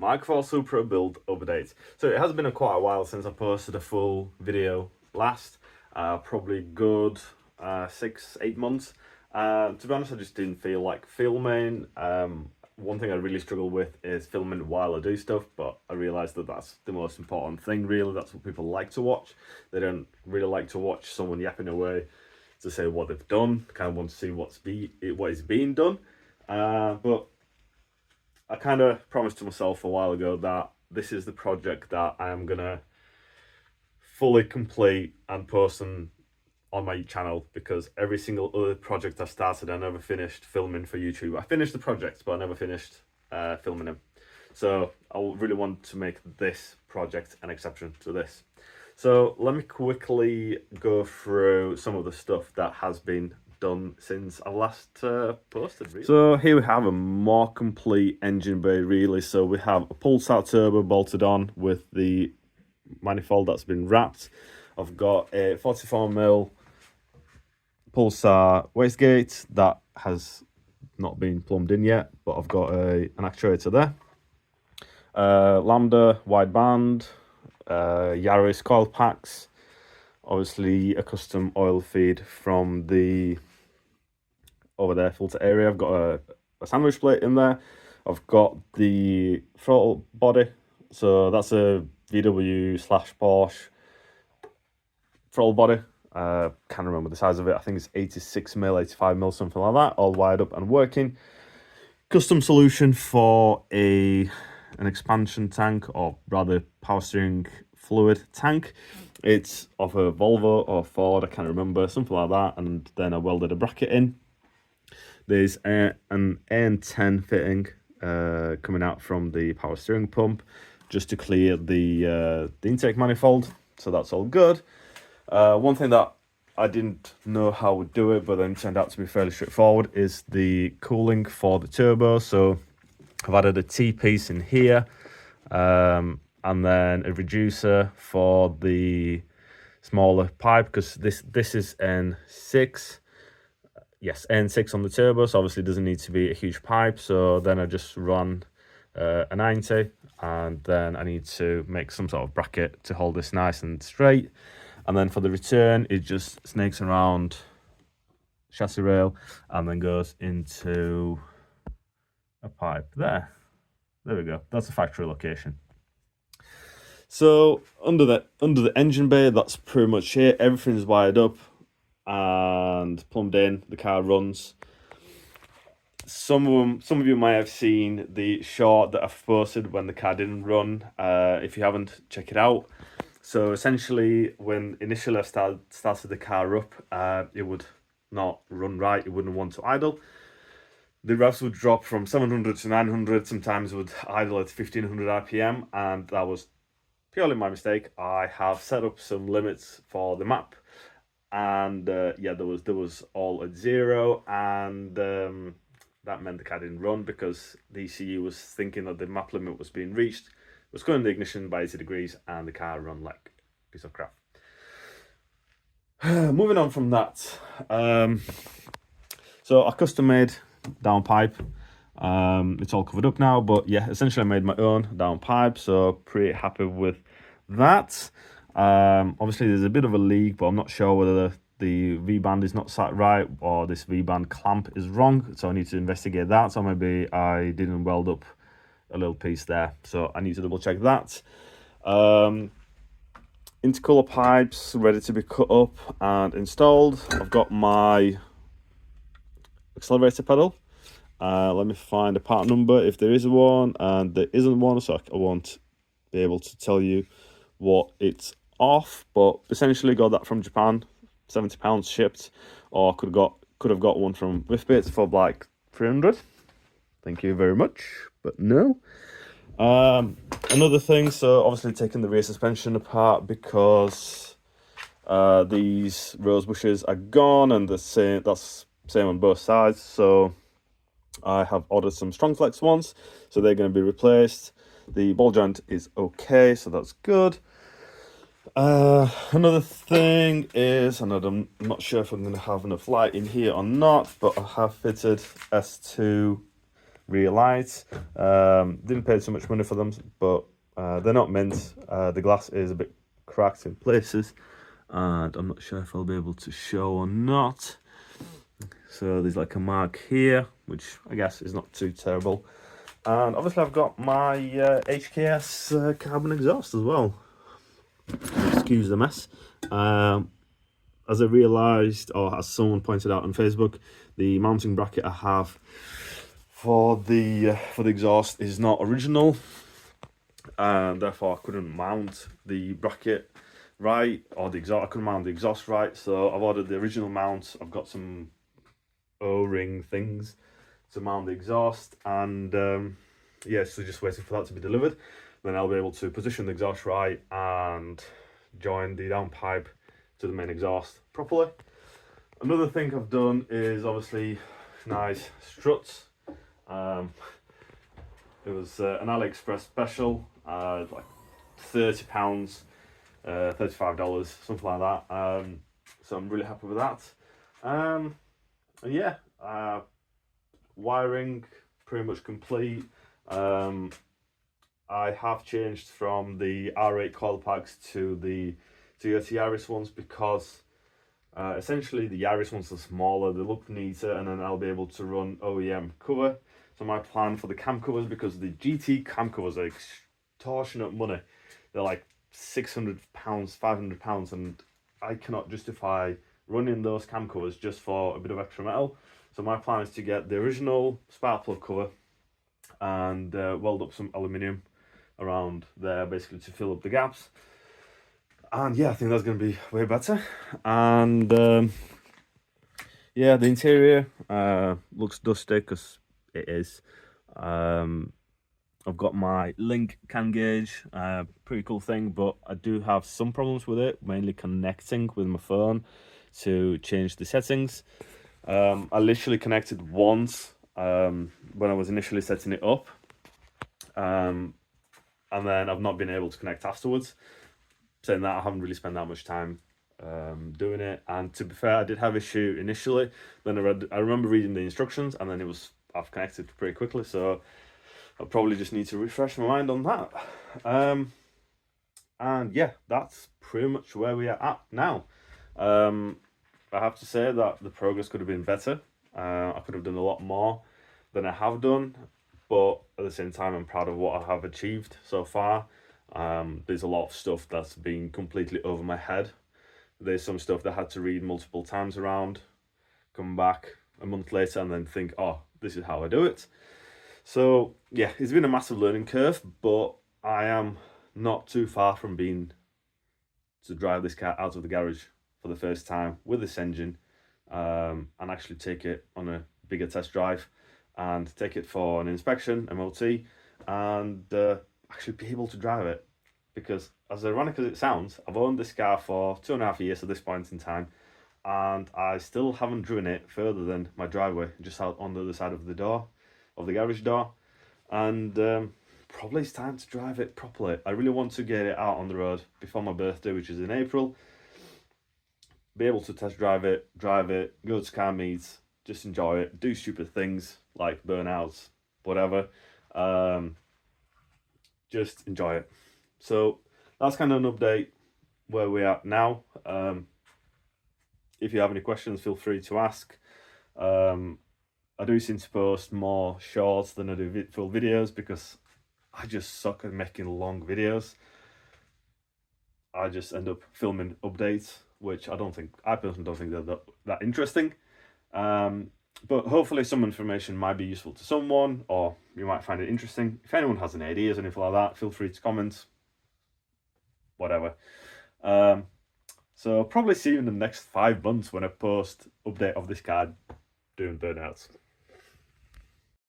MK4 Supra Build update. So it has been quite a while since I posted a full video last, probably good 6-8 months. To be honest, I just didn't feel like filming. One thing I really struggle with is filming while I do stuff, but I realised that that's the most important thing, really. That's what people like to watch. They don't really like to watch someone yapping away to say what they've done. They kind of want to see what is being done. But I kind of promised to myself a while ago that this is the project that I am going to fully complete and post on my channel, because every single other project I started, I never finished filming for YouTube. I finished the projects, but I never finished filming them. So I really want to make this project an exception to this. So let me quickly go through some of the stuff that has been done since I last posted, really. So here we have a more complete engine bay, really. So we have a pulsar turbo bolted on with the manifold that's been wrapped. I've got a 44mm pulsar wastegate that has not been plumbed in yet, but I've got an actuator there. Lambda wideband, Yaris coil packs, obviously a custom oil feed from the over there filter area. I've got a sandwich plate in there. I've got the throttle body, so that's a VW/Porsche throttle body. Can't remember the size of it. I think it's 86mm, 85mm, something like that, all wired up and working. Custom solution for an expansion tank, or rather power steering fluid tank. It's of a Volvo or Ford, I can't remember, something like that, and then I welded a bracket in. There's an AN10 fitting coming out from the power steering pump just to clear the intake manifold, so that's all good. One thing that I didn't know how I would do it, but then turned out to be fairly straightforward, is the cooling for the turbo. So I've added a T-piece in here, and then a reducer for the smaller pipe, because this is N6. Yes, N6 on the turbo, so obviously it doesn't need to be a huge pipe. So then I just run a 90, and then I need to make some sort of bracket to hold this nice and straight. And then for the return, it just snakes around chassis rail and then goes into a pipe there. There we go. That's the factory location. So under the engine bay, that's pretty much it. Everything's wired up and plumbed in. The car runs. Some of you might have seen the shot that I've posted when the car didn't run. If you haven't, check it out. So essentially, when initially I started the car up, it would not run right. It wouldn't want to idle. The revs would drop from 700 to 900. Sometimes it would idle at 1500 RPM, and that was purely my mistake. I have set up some limits for the map, and yeah, there was all at 0, and that meant the car didn't run because the ECU was thinking that the map limit was being reached. It was going in the ignition by 80 degrees, and the car ran like a piece of crap. Moving on from that, so I custom made downpipe. It's all covered up now, but yeah, essentially I made my own downpipe, so pretty happy with that. Obviously there's a bit of a leak, but I'm not sure whether the V-band is not sat right or this V-band clamp is wrong, so I need to investigate that. So maybe I didn't weld up a little piece there, so I need to double check that. Intercooler pipes ready to be cut up and installed. I've got my accelerator pedal. Let me find a part number if there is one, and there isn't one, so I won't be able to tell you what it's off, but essentially got that from Japan, £70 shipped, or could have got one from Withbits for like 300. Thank you very much, but no. Another thing, so obviously taking the rear suspension apart because these rose bushes are gone, and that's same on both sides. So I have ordered some Strong Flex ones, so they're going to be replaced. The ball joint is okay, so that's good. Another thing is, and I'm not sure if I'm going to have enough light in here or not, but I have fitted S2 rear lights. Didn't pay too much money for them, but they're not mint. The glass is a bit cracked in places, and I'm not sure if I'll be able to show or not. So there's like a mark here, which I guess is not too terrible. And obviously I've got my HKS carbon exhaust as well. Excuse the mess. As I realised, or as someone pointed out on Facebook, the mounting bracket I have for the exhaust is not original, and therefore I couldn't mount the bracket right, or the exhaust. I couldn't mount the exhaust right, so I've ordered the original mount. I've got some O-ring things to mount the exhaust, and yeah, so just waiting for that to be delivered. Then I'll be able to position the exhaust right and join the downpipe to the main exhaust properly. Another thing I've done is obviously nice struts. It was an AliExpress special, like £30, $35, something like that. So I'm really happy with that. And yeah, wiring pretty much complete. I have changed from the R8 coil packs to the Toyota Yaris ones because essentially the Yaris ones are smaller, they look neater, and then I'll be able to run OEM cover. So my plan for the cam covers, because the GT cam covers are extortionate money, they're like £600, £500, and I cannot justify running those cam covers just for a bit of extra metal. So my plan is to get the original spark plug cover and weld up some aluminium around there, basically to fill up the gaps. And yeah, I think that's going to be way better. And yeah, the interior looks dusty, because it is. I've got my link can gauge, pretty cool thing, but I do have some problems with it, mainly connecting with my phone to change the settings. I literally connected once when I was initially setting it up, and then I've not been able to connect afterwards. Saying that, I haven't really spent that much time doing it, and to be fair, I did have issue initially. Then I remember reading the instructions, and then I've connected pretty quickly, so I'll probably just need to refresh my mind on that. And yeah, that's pretty much where we are at now. I have to say that the progress could have been better. I could have done a lot more than I have done, but at the same time, I'm proud of what I have achieved so far. There's a lot of stuff that's been completely over my head. There's some stuff that I had to read multiple times around, come back a month later and then think, oh, this is how I do it. So yeah, it's been a massive learning curve, but I am not too far from being to drive this car out of the garage for the first time with this engine, and actually take it on a bigger test drive and take it for an inspection, MOT, and actually be able to drive it. Because as ironic as it sounds, I've owned this car for 2.5 years at this point in time, and I still haven't driven it further than my driveway, just out on the other side of the door, of the garage door. And probably it's time to drive it properly. I really want to get it out on the road before my birthday, which is in April. Be able to test drive it, go to car meets, just enjoy it, do stupid things like burnouts, whatever. Just enjoy it. So that's kind of an update where we are now. If you have any questions, feel free to ask. I do seem to post more shorts than I do full videos, because I just suck at making long videos. I just end up filming updates, which I personally don't think they're that interesting. But hopefully some information might be useful to someone, or you might find it interesting. If anyone has any ideas or anything like that, feel free to comment. Whatever. So probably see you in the next 5 months when I post update of this car doing burnouts.